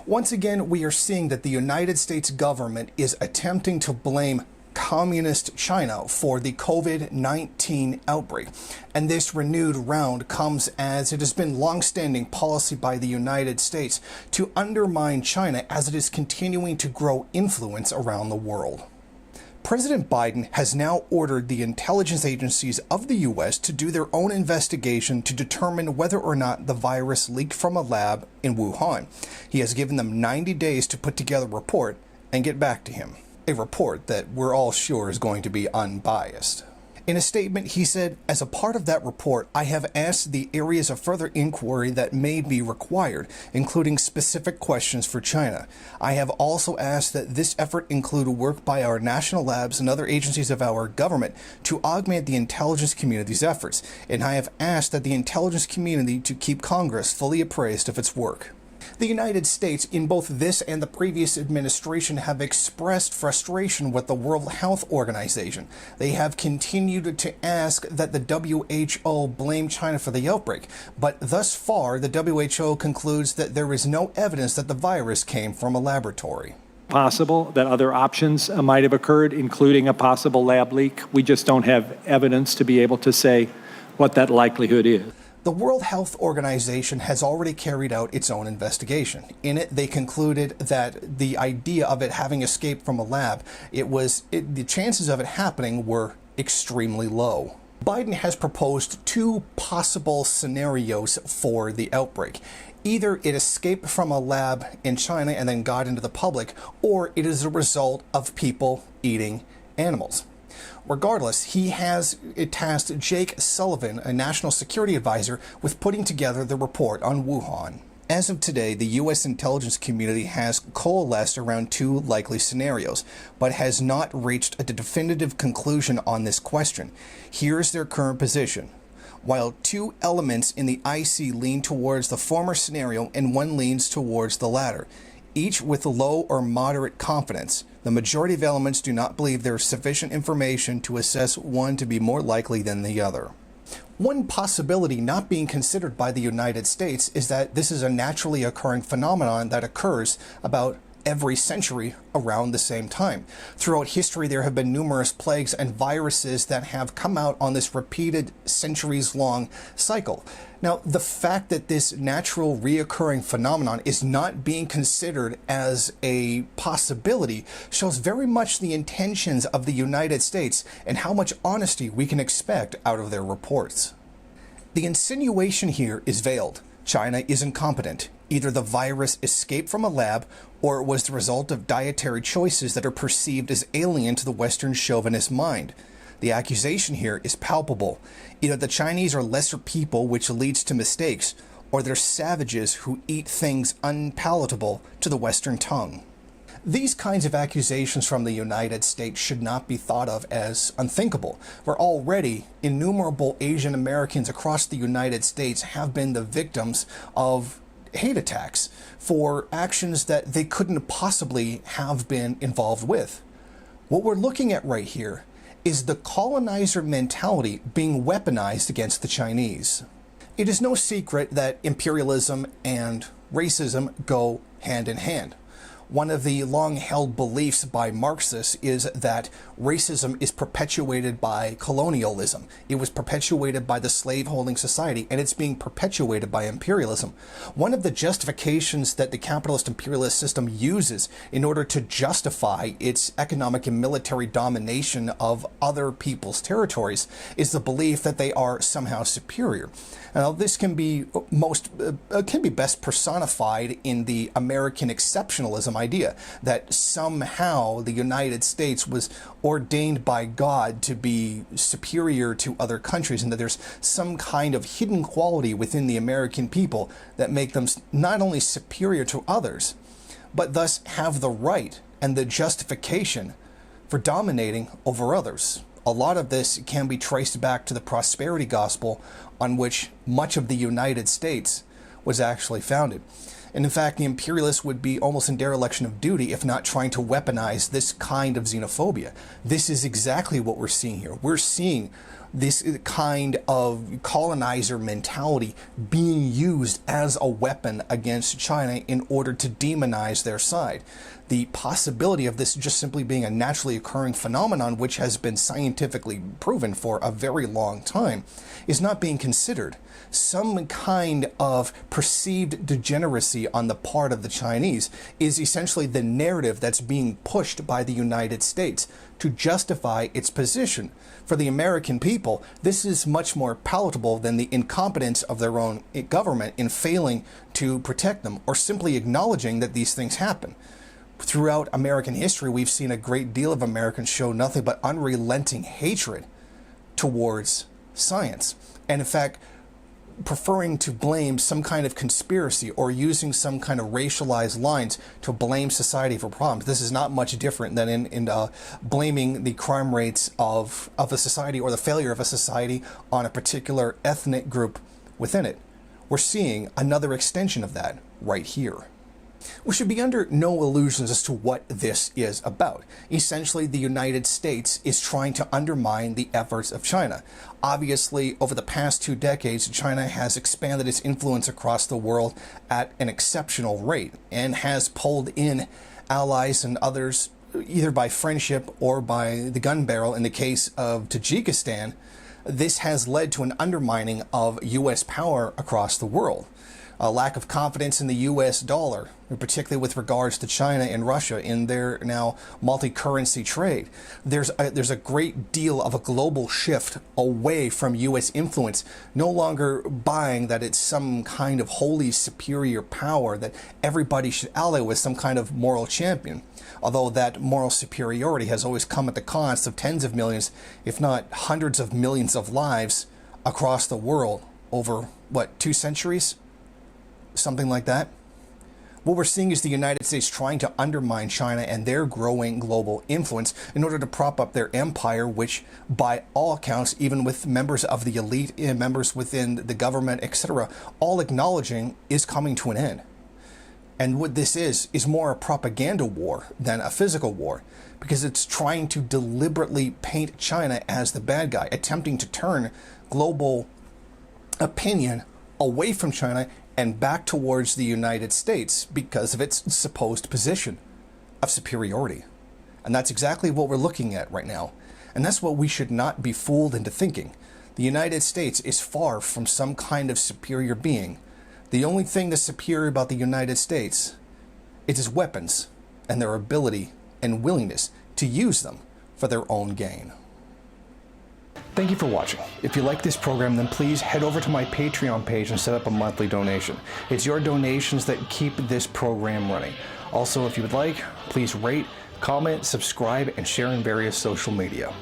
Once again, we are seeing that the United States government is attempting to blame communist China for the COVID-19 outbreak. And this renewed round comes as it has been long-standing policy by the United States to undermine China as it is continuing to grow influence around the world. President Biden has now ordered the intelligence agencies of the U.S. to do their own investigation to determine whether or not the virus leaked from a lab in Wuhan. He has given them 90 days to put together a report and get back to him. A report that we're all sure is going to be unbiased. In a statement, he said, "As a part of that report, I have asked the areas of further inquiry that may be required, including specific questions for China. I have also asked that this effort include work by our national labs and other agencies of our government to augment the intelligence community's efforts, and I have asked that the intelligence community to keep Congress fully appraised of its work." The United States, in both this and the previous administration, have expressed frustration with the World Health Organization. They have continued to ask that the WHO blame China for the outbreak, but thus far the WHO concludes that there is no evidence that the virus came from a laboratory. Possible that other options might have occurred, including a possible lab leak. We just don't have evidence to be able to say what that likelihood is. The World Health Organization has already carried out its own investigation. In it, they concluded that the idea of it having escaped from a lab, the chances of it happening were extremely low. Biden has proposed two possible scenarios for the outbreak. Either it escaped from a lab in China and then got into the public, or it is a result of people eating animals. Regardless, he has tasked Jake Sullivan, a national security advisor, with putting together the report on Wuhan. As of today, the U.S. intelligence community has coalesced around two likely scenarios, but has not reached a definitive conclusion on this question. Here's their current position. While two elements in the IC lean towards the former scenario and one leans towards the latter, each with low or moderate confidence, the majority of elements do not believe there is sufficient information to assess one to be more likely than the other. One possibility not being considered by the United States is that this is a naturally occurring phenomenon that occurs about every century around the same time. Throughout history, there have been numerous plagues and viruses that have come out on this repeated centuries-long cycle. Now, the fact that this natural reoccurring phenomenon is not being considered as a possibility shows very much the intentions of the United States and how much honesty we can expect out of their reports. The insinuation here is veiled. China is incompetent. Either the virus escaped from a lab or it was the result of dietary choices that are perceived as alien to the Western chauvinist mind. The accusation here is palpable. Either the Chinese are lesser people, which leads to mistakes, or they're savages who eat things unpalatable to the Western tongue. These kinds of accusations from the United States should not be thought of as unthinkable, where already innumerable Asian Americans across the United States have been the victims of hate attacks for actions that they couldn't possibly have been involved with. What we're looking at right here is the colonizer mentality being weaponized against the Chinese. It is no secret that imperialism and racism go hand in hand. One of the long-held beliefs by Marxists is that racism is perpetuated by colonialism. It was perpetuated by the slave-holding society, and it's being perpetuated by imperialism. One of the justifications that the capitalist imperialist system uses in order to justify its economic and military domination of other people's territories is the belief that they are somehow superior. Now, this can be best personified in the American exceptionalism idea that somehow the United States was ordained by God to be superior to other countries, and that there's some kind of hidden quality within the American people that make them not only superior to others, but thus have the right and the justification for dominating over others. A lot of this can be traced back to the prosperity gospel on which much of the United States was actually founded. And in fact, the imperialists would be almost in dereliction of duty if not trying to weaponize this kind of xenophobia. This is exactly what we're seeing here. We're seeing this kind of colonizer mentality being used as a weapon against China in order to demonize their side. The possibility of this just simply being a naturally occurring phenomenon, which has been scientifically proven for a very long time, is not being considered. Some kind of perceived degeneracy on the part of the Chinese is essentially the narrative that's being pushed by the United States to justify its position. For the American people, this is much more palatable than the incompetence of their own government in failing to protect them, or simply acknowledging that these things happen. Throughout American history, we've seen a great deal of Americans show nothing but unrelenting hatred towards science. And in fact, preferring to blame some kind of conspiracy or using some kind of racialized lines to blame society for problems. This is not much different than in blaming the crime rates of a society or the failure of a society on a particular ethnic group within it. We're seeing another extension of that right here. We should be under no illusions as to what this is about. Essentially, the United States is trying to undermine the efforts of China. Obviously, over the past 2 decades, China has expanded its influence across the world at an exceptional rate and has pulled in allies and others either by friendship or by the gun barrel. In the case of Tajikistan, this has led to an undermining of U.S. power across the world. A lack of confidence in the U.S. dollar, particularly with regards to China and Russia in their now multi-currency trade. There's a great deal of a global shift away from U.S. influence, no longer buying that it's some kind of wholly superior power that everybody should ally with, some kind of moral champion. Although that moral superiority has always come at the cost of tens of millions, if not hundreds of millions of lives across the world over, 2 centuries? Something like that. What we're seeing is the United States trying to undermine China and their growing global influence in order to prop up their empire, which by all accounts, even with members of the elite, members within the government, etc., all acknowledging is coming to an end. And what this is more a propaganda war than a physical war, because it's trying to deliberately paint China as the bad guy, attempting to turn global opinion away from China and back towards the United States because of its supposed position of superiority. And that's exactly what we're looking at right now. And that's what we should not be fooled into thinking. The United States is far from some kind of superior being. The only thing that's superior about the United States is its weapons and their ability and willingness to use them for their own gain. Thank you for watching. If you like this program, then please head over to my Patreon page and set up a monthly donation. It's your donations that keep this program running. Also, if you would like, please rate, comment, subscribe, and share in various social media.